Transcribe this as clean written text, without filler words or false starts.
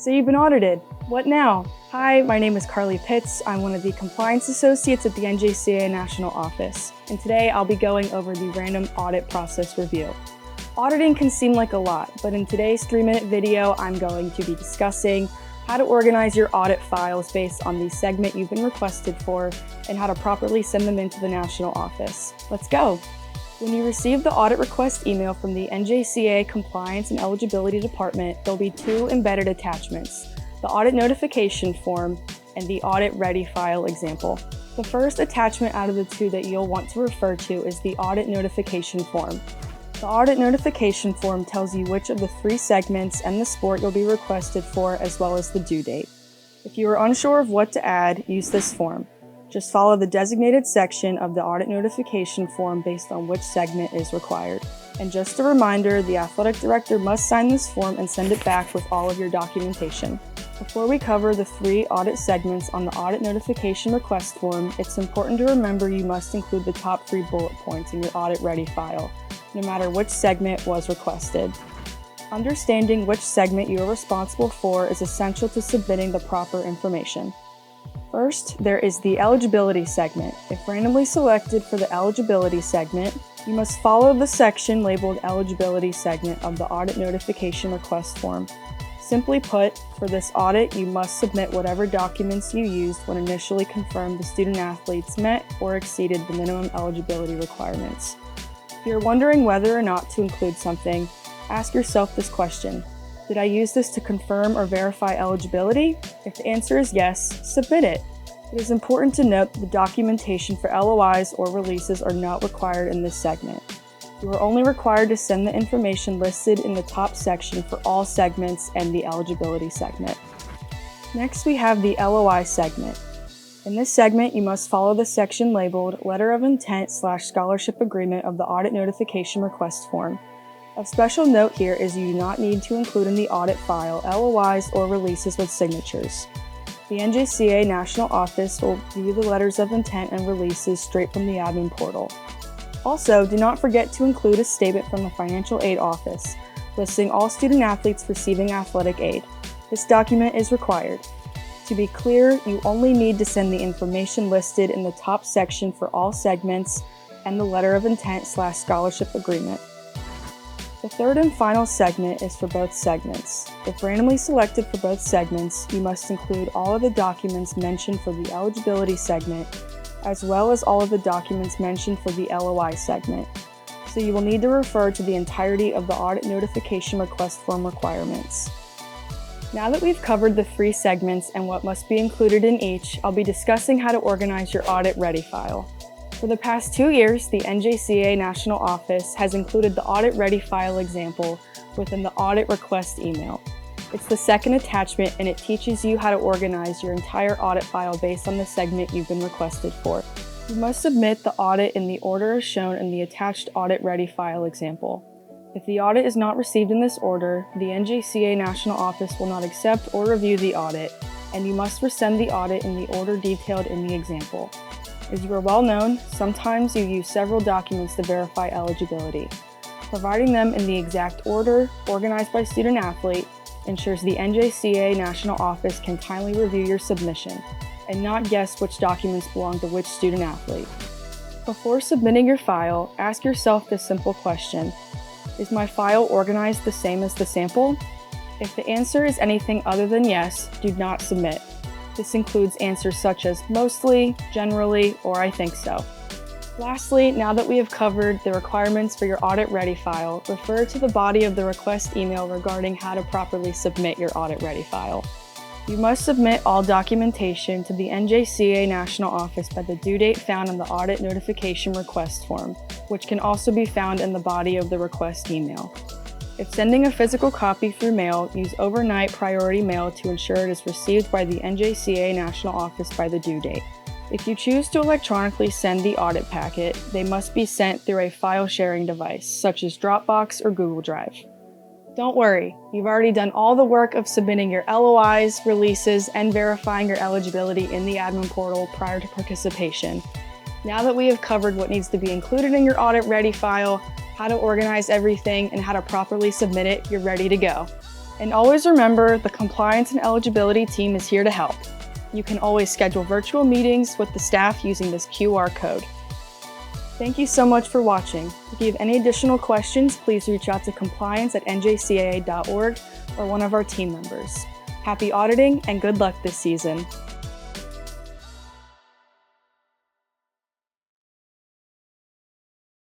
So you've been audited. What now? Hi, my name is Carly Pitts. I'm one of the Compliance Associates at the NJCAA National Office, and today I'll be going over the random audit process review. Auditing can seem like a lot, but in today's 3-minute video, I'm going to be discussing how to organize your audit files based on the segment you've been requested for and how to properly send them into the National Office. Let's go! When you receive the audit request email from the NJCAA Compliance and Eligibility Department, there'll be 2 embedded attachments, the audit notification form and the audit ready file example. The first attachment out of the 2 that you'll want to refer to is the audit notification form. The audit notification form tells you which of the 3 segments and the sport you'll be requested for, as well as the due date. If you are unsure of what to add, use this form. Just follow the designated section of the audit notification form based on which segment is required. And just a reminder, the athletic director must sign this form and send it back with all of your documentation. Before we cover the 3 audit segments on the audit notification request form, it's important to remember you must include the top 3 bullet points in your audit ready file, no matter which segment was requested. Understanding which segment you are responsible for is essential to submitting the proper information. First, there is the eligibility segment. If randomly selected for the eligibility segment, you must follow the section labeled eligibility segment of the audit notification request form. Simply put, for this audit, you must submit whatever documents you used when initially confirmed the student-athletes met or exceeded the minimum eligibility requirements. If you're wondering whether or not to include something, ask yourself this question. Did I use this to confirm or verify eligibility? If the answer is yes, submit it. It is important to note that the documentation for LOIs or releases are not required in this segment. You are only required to send the information listed in the top section for all segments and the eligibility segment. Next, we have the LOI segment. In this segment, you must follow the section labeled Letter of Intent/Scholarship Agreement of the Audit Notification Request Form. Of special note here is you do not need to include in the audit file LOIs or releases with signatures. The NJCAA National Office will view the letters of intent and releases straight from the admin portal. Also, do not forget to include a statement from the Financial Aid Office, listing all student-athletes receiving athletic aid. This document is required. To be clear, you only need to send the information listed in the top section for all segments and the Letter of Intent/Scholarship Agreement. The third and final segment is for both segments. If randomly selected for both segments, you must include all of the documents mentioned for the eligibility segment, as well as all of the documents mentioned for the LOI segment. So you will need to refer to the entirety of the audit notification request form requirements. Now that we've covered the 3 segments and what must be included in each, I'll be discussing how to organize your audit ready file. For the past 2 years, the NJCAA National Office has included the audit ready file example within the audit request email. It's the second attachment and it teaches you how to organize your entire audit file based on the segment you've been requested for. You must submit the audit in the order as shown in the attached audit ready file example. If the audit is not received in this order, the NJCAA National Office will not accept or review the audit, and you must resend the audit in the order detailed in the example. As you are well known, sometimes you use several documents to verify eligibility. Providing them in the exact order, organized by student-athlete, ensures the NJCAA National Office can timely review your submission, and not guess which documents belong to which student-athlete. Before submitting your file, ask yourself this simple question. Is my file organized the same as the sample? If the answer is anything other than yes, do not submit. This includes answers such as mostly, generally, or I think so. Lastly, now that we have covered the requirements for your audit ready file, refer to the body of the request email regarding how to properly submit your audit ready file. You must submit all documentation to the NJCAA National Office by the due date found in the audit notification request form, which can also be found in the body of the request email. If sending a physical copy through mail, use overnight priority mail to ensure it is received by the NJCAA National Office by the due date. If you choose to electronically send the audit packet, they must be sent through a file sharing device, such as Dropbox or Google Drive. Don't worry, you've already done all the work of submitting your LOIs, releases, and verifying your eligibility in the admin portal prior to participation. Now that we have covered what needs to be included in your audit ready file, how to organize everything, and how to properly submit it, you're ready to go. And always remember, the compliance and eligibility team is here to help. You can always schedule virtual meetings with the staff using this QR code. Thank you so much for watching. If you have any additional questions, please reach out to compliance@njcaa.org or one of our team members. Happy auditing and good luck this season.